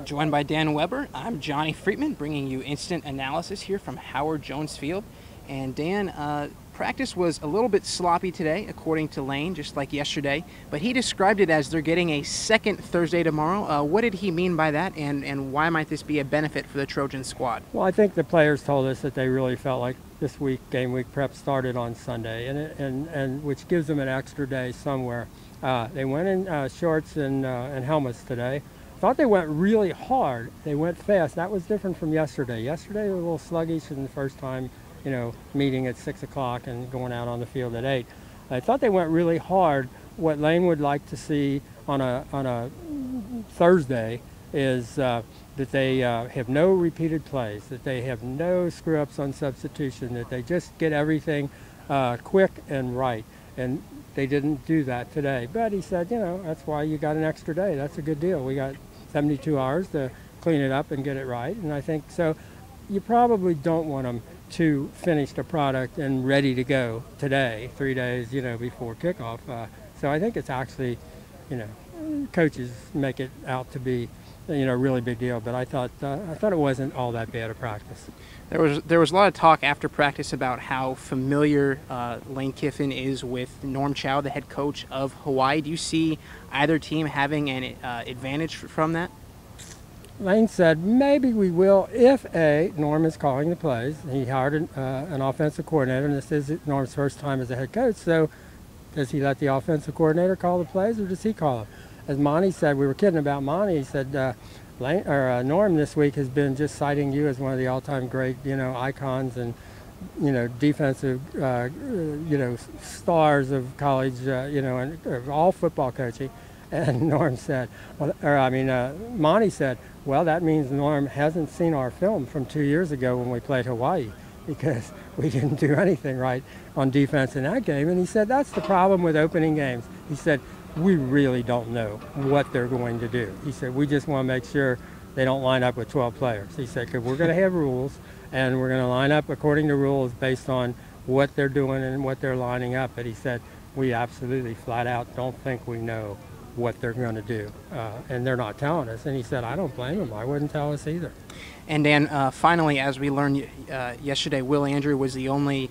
Joined by Dan Weber, I'm Johnie Freatman, bringing you instant analysis here from Howard Jones Field. And Dan, practice was a little bit sloppy today, according to Lane, just like yesterday, but he described it as they're getting a second Thursday tomorrow. What did he mean by that, and why might this be a benefit for the Trojan squad? Well, I think the players told us that they really felt like this week, game week prep started on Sunday, and which gives them an extra day somewhere. They went in shorts and helmets today. Thought they went really hard. They went fast. That was different from yesterday. Yesterday they were a little sluggish in the first time, meeting at 6 o'clock and going out on the field at 8. I thought they went really hard. What Lane would like to see on a Thursday is that they have no repeated plays, that they have no screw-ups on substitution, that they just get everything quick and right. And they didn't do that today. But he said, that's why you got an extra day. That's a good deal. We got 72 hours to clean it up and get it right. And I think so. You probably don't want them to finish the product and ready to go today, 3 days, before kickoff. So I think it's actually, coaches make it out to be, a really big deal. But I thought it wasn't all that bad a practice. There was a lot of talk after practice about how familiar Lane Kiffin is with Norm Chow, the head coach of Hawaii. Do you see either team having an advantage from that? Lane said maybe we will if Norm is calling the plays. He hired an offensive coordinator, and this is Norm's first time as a head coach. So does he let the offensive coordinator call the plays, or does he call them? As Monty said, we were kidding about Monty. He said, Norm this week has been just citing you as one of the all-time great, icons and, defensive, stars of college, and all football coaching. And Norm said, Monty said, well, that means Norm hasn't seen our film from 2 years ago when we played Hawaii, because we didn't do anything right on defense in that game. And he said, that's the problem with opening games. He said, we really don't know what they're going to do. He said, we just want to make sure they don't line up with 12 players. He said, because we're going to have rules, and we're going to line up according to rules based on what they're doing and what they're lining up. But he said, we absolutely flat out don't think we know what they're going to do, and they're not telling us. And he said, I don't blame them. I wouldn't tell us either. And Dan, finally, as we learned yesterday, Will Andrew was the only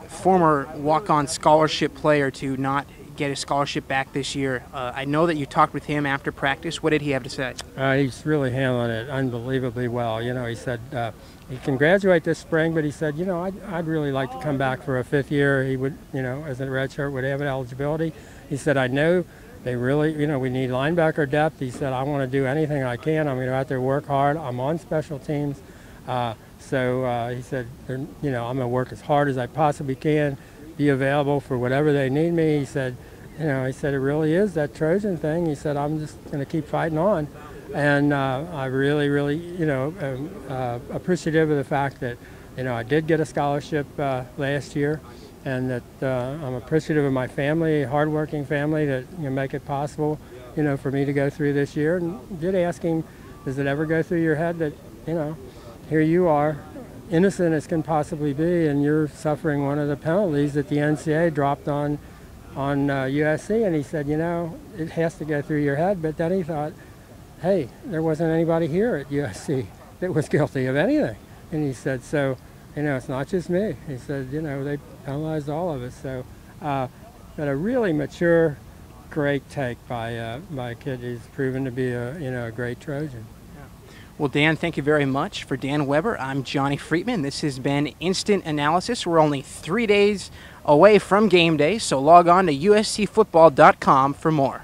former walk-on scholarship player to not get his scholarship back this year. I know that you talked with him after practice. What did he have to say? He's really handling it unbelievably well. He said he can graduate this spring, but he said, I'd really like to come back for a fifth year. He would, as a redshirt, would have an eligibility. He said, I know they really, we need linebacker depth. He said, I want to do anything I can. I'm going to go out there, work hard. I'm on special teams. So he said, I'm going to work as hard as I possibly can, be available for whatever they need me. He said, it really is that Trojan thing. He said, I'm just going to keep fighting on. And I really, really, am appreciative of the fact that, I did get a scholarship last year, and that I'm appreciative of my family, hardworking family, that make it possible, for me to go through this year. And did ask him, does it ever go through your head that, here you are, innocent as can possibly be, and you're suffering one of the penalties that the NCAA dropped on USC? And he said, it has to go through your head. But then he thought, hey, there wasn't anybody here at USC that was guilty of anything. And he said, so, it's not just me. He said, they penalized all of us. So, but a really mature, great take by a kid who's proven to be a great Trojan. Well, Dan, thank you very much. For Dan Weber, I'm Johnie Freatman. This has been Instant Analysis. We're only 3 days away from game day, so log on to uscfootball.com for more.